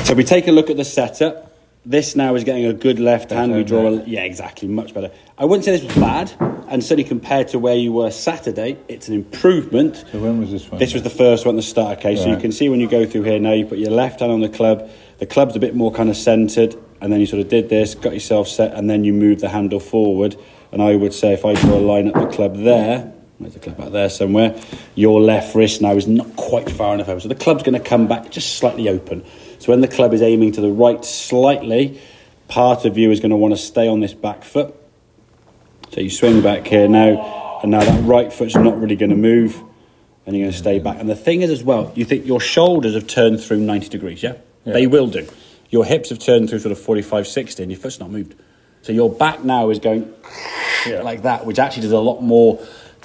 So we take a look at the setup. This now is getting a good left hand. We draw yeah, exactly, much better. I wouldn't say this was bad, and certainly compared to where you were Saturday, it's an improvement. So when was this one? This was the first one, the start. Okay, so you can see when you go through here now, you put your left hand on the club's a bit more kind of centred, and then you sort of did this, got yourself set, and then you move the handle forward. And I would say if I draw a line up the club there, there's the club out there somewhere, your left wrist now is not quite far enough over. So the club's going to come back just slightly open. So when the club is aiming to the right slightly, part of you is going to want to stay on this back foot. So you swing back here now, and now that right foot's not really going to move, and you're going to stay back. And the thing is as well, you think your shoulders have turned through 90 degrees, yeah? They will do. Your hips have turned through sort of 45, 60, and your foot's not moved. So your back now is going like that, which actually does a lot more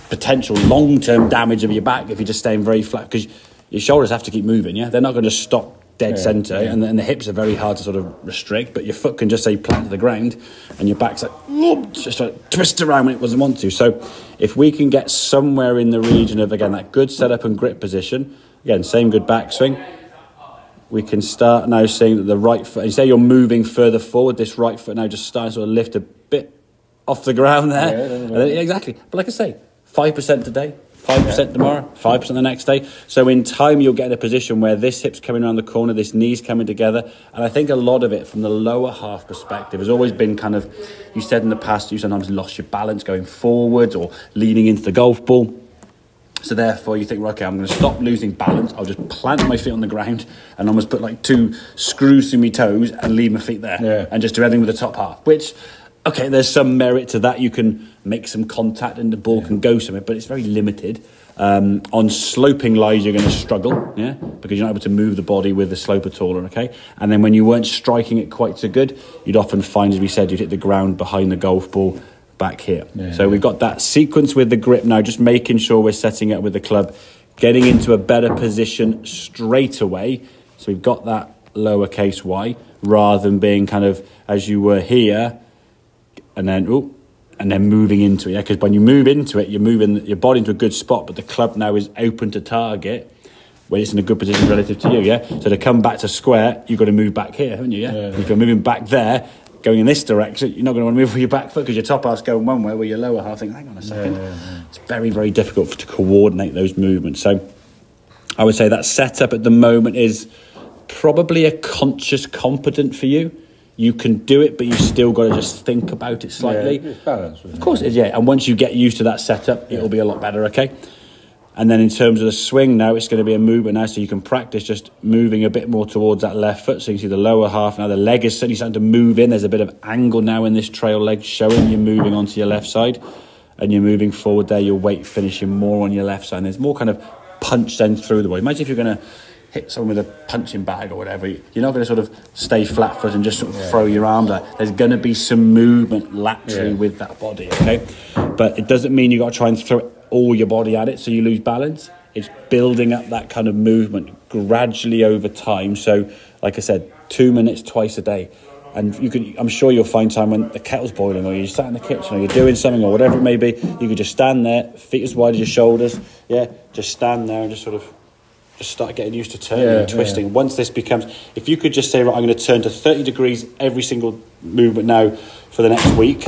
potential long-term damage of your back if you're just staying very flat, because your shoulders have to keep moving, yeah? They're not going to stop dead centre, and then the hips are very hard to sort of restrict, but your foot can just say plant to the ground, and your back's like, whoop, just like twist around when it doesn't want to. So if we can get somewhere in the region of, again, that good setup and grip position, again, same good backswing, we can start now seeing that the right foot, you say you're moving further forward, this right foot now just starting to sort of lift a bit off the ground there. Exactly. But like I say, 5% today, 5% tomorrow, 5% the next day. So in time, you'll get in a position where this hip's coming around the corner, this knee's coming together. And I think a lot of it from the lower half perspective has always been kind of, you said in the past, you sometimes lost your balance going forwards or leaning into the golf ball. So therefore you think, right, okay, I'm going to stop losing balance. I'll just plant my feet on the ground and almost put like 2 screws through my toes and leave my feet there and just do everything with the top half, which, okay, there's some merit to that. You can make some contact and the ball can go somewhere, but it's very limited. On sloping lies, you're going to struggle, because you're not able to move the body with the slope at all, okay? And then when you weren't striking it quite so good, you'd often find, as we said, you'd hit the ground behind the golf ball back here. So we've got that sequence with the grip now, just making sure we're setting up with the club, getting into a better position straight away. So we've got that lowercase y, rather than being kind of as you were here, and then moving into it. Because when you move into it, you're moving your body into a good spot, but the club now is open to target when it's in a good position relative to you, So to come back to square, you've got to move back here, haven't you, If you're moving back there, going in this direction, you're not going to want to move with your back foot because your top half's going one way, where your lower half thinks, hang on a second. It's very, very difficult to coordinate those movements. So I would say that setup at the moment is probably a conscious competent for you. You can do it, but you still got to just think about it slightly. It's balance. Of course it is, And once you get used to that setup, it'll be a lot better, okay? And then in terms of the swing now, it's going to be a movement now, so you can practice just moving a bit more towards that left foot. So you can see the lower half now, the leg is certainly starting to move in. There's a bit of angle now in this trail leg showing you're moving onto your left side, and you're moving forward there, your weight finishing more on your left side. And there's more kind of punch then through the body. Imagine if you're going to hit someone with a punching bag or whatever, you're not going to sort of stay flat foot and just sort of throw your arms out. There's going to be some movement laterally with that body, okay? But it doesn't mean you've got to try and throw all your body at it so you lose balance. It's building up that kind of movement gradually over time. So, like I said, 2 minutes twice a day. And I'm sure you'll find time when the kettle's boiling, or you're sat in the kitchen, or you're doing something, or whatever it may be, you could just stand there, feet as wide as your shoulders, just stand there and just sort of just start getting used to turning and twisting. Once this becomes, if you could just say, right, I'm going to turn to 30 degrees every single movement now for the next week,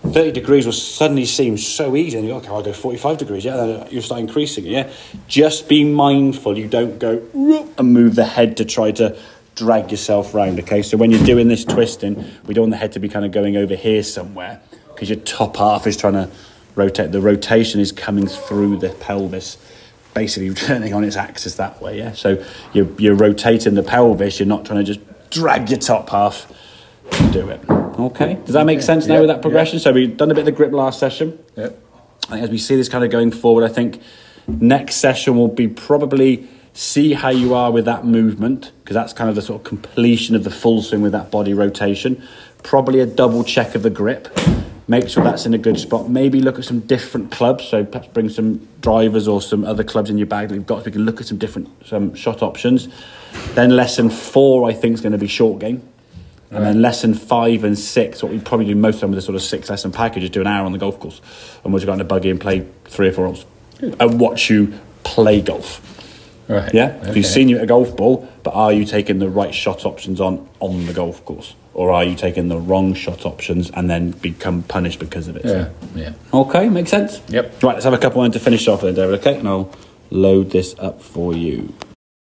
30 degrees will suddenly seem so easy, and you go, okay, I'll go 45 degrees, then you'll start increasing it, Just be mindful you don't go and move the head to try to drag yourself round, okay? So when you're doing this twisting, we don't want the head to be kind of going over here somewhere, because your top half is trying to rotate. The rotation is coming through the pelvis, basically turning on its axis that way, So you're rotating the pelvis, you're not trying to just drag your top half to do it. Okay, does that make sense now with that progression? So we've done a bit of the grip last session. I think as we see this kind of going forward, I think next session will be probably see how you are with that movement, because that's kind of the sort of completion of the full swing with that body rotation. Probably a double check of the grip. Make sure that's in a good spot. Maybe look at some different clubs. So perhaps bring some drivers or some other clubs in your bag that we've got, so we can look at some shot options. Then lesson 4, I think, is going to be short game. And then lesson 5 and 6, what we probably do most of them with a sort of 6-lesson package, is do an hour on the golf course. And we'll just go in a buggy and play 3 or 4 holes and watch you play golf. Right. Yeah? Okay. He's seen you at a golf ball, but are you taking the right shot options on the golf course? Or are you taking the wrong shot options and then become punished because of it? Yeah. Okay, makes sense? Yep. Right, let's have a couple on to finish off then, David, okay? And I'll load this up for you.